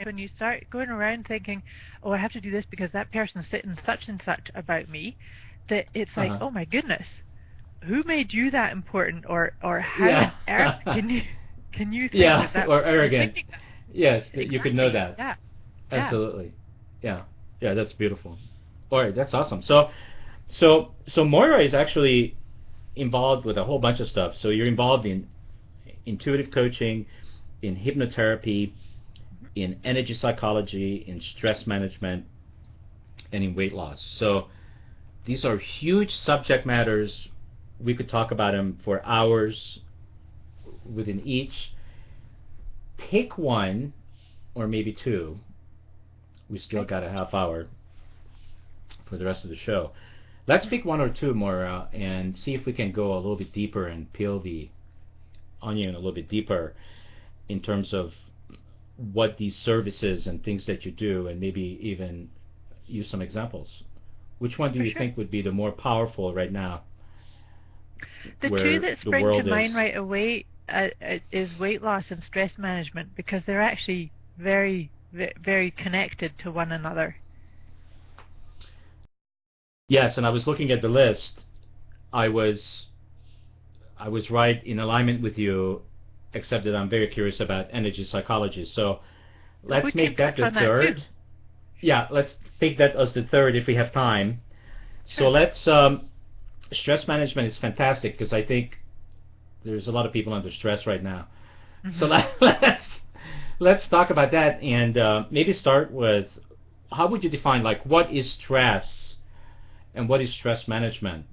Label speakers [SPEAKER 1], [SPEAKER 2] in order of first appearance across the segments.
[SPEAKER 1] when you start going around thinking, oh, I have to do this because that person's saying such and such about me, that it's like, oh my goodness, who made you that important, or how on earth can you think that
[SPEAKER 2] or arrogant. Yes,
[SPEAKER 1] exactly.
[SPEAKER 2] you could know that.
[SPEAKER 1] Yeah.
[SPEAKER 2] Absolutely. Yeah. Yeah, that's beautiful. All right, that's awesome. So Moira is actually involved with a whole bunch of stuff. So you're involved in intuitive coaching, in hypnotherapy, in energy psychology, in stress management, and in weight loss. So these are huge subject matters. We could talk about them for hours within each. Pick one or maybe two. We still got a half hour for the rest of the show. Let's pick one or two more and see if we can go a little bit deeper and peel the onion a little bit deeper in terms of what these services and things that you do, and maybe even use some examples. Which one do you think would be the more powerful right now?
[SPEAKER 1] The two that spring to mind right away is weight loss and stress management, because they're actually very, very connected to one another.
[SPEAKER 2] Yes, and I was looking at the list. I was right in alignment with you, except that I'm very curious about energy psychology. So let's make that the third. Yeah, let's take that as the third if we have time. So let's stress management is fantastic, because I think there's a lot of people under stress right now. So let's talk about that, and maybe start with, how would you define, like, what is stress and what is stress management?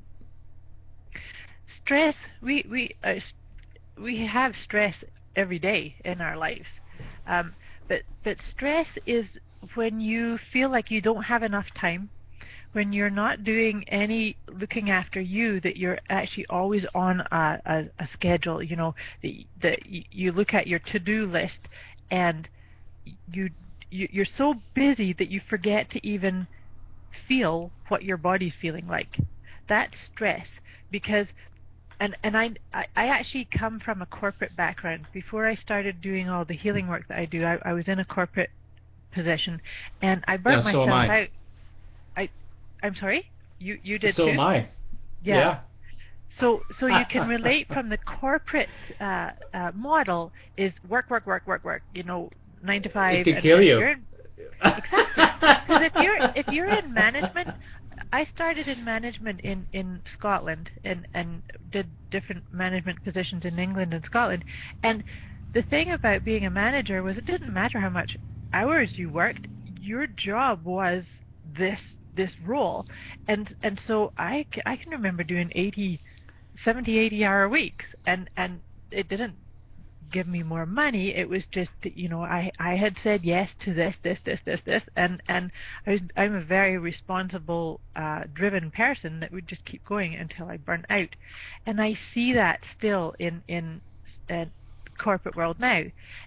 [SPEAKER 1] Stress, we have stress every day in our lives, but stress is when you feel like you don't have enough time, when you're not doing any looking after you, that you're actually always on a schedule. You know, that you look at your to-do list, and you're so busy that you forget to even feel what your body's feeling like. That's stress. Because and I actually come from a corporate background. Before I started doing all the healing work that I do, I was in a corporate position, and I burnt myself out. I'm sorry? You did
[SPEAKER 2] so
[SPEAKER 1] too?
[SPEAKER 2] Am I.
[SPEAKER 1] Yeah. So you can relate from the corporate model is work. You know, 9 to 5.
[SPEAKER 2] It can kill you.
[SPEAKER 1] Exactly. Because if you're in management, I started in management in Scotland and did different management positions in England and Scotland. And the thing about being a manager was, it didn't matter how much hours you worked, your job was this role. And so I can remember doing 70, 80-hour weeks, and it didn't give me more money. It was just that, you know, I had said yes to this, and I'm a very responsible, driven person that would just keep going until I burn out. And I see that still in corporate world now.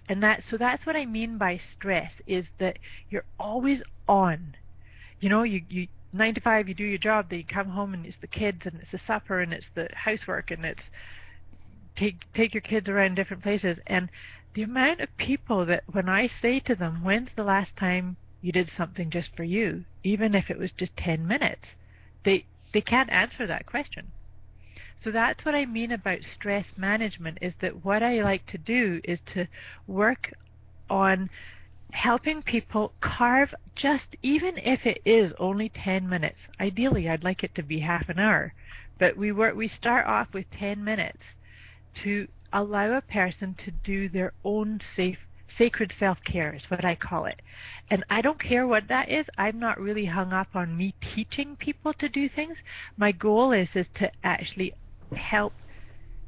[SPEAKER 1] And that's what I mean by stress, is that you're always on. You know, you 9 to 5, you do your job, then you come home and it's the kids and it's the supper and it's the housework and it's take your kids around different places. And the amount of people that, when I say to them, when's the last time you did something just for you, even if it was just 10 minutes, they can't answer that question. So that's what I mean about stress management, is that what I like to do is to work on helping people carve, just even if it is only 10 minutes. Ideally, I'd like it to be half an hour, but we start off with 10 minutes to allow a person to do their own sacred self-care, is what I call it. And I don't care what that is. I'm not really hung up on me teaching people to do things. My goal is to actually help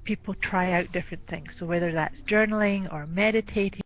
[SPEAKER 1] people try out different things. So whether that's journaling or meditating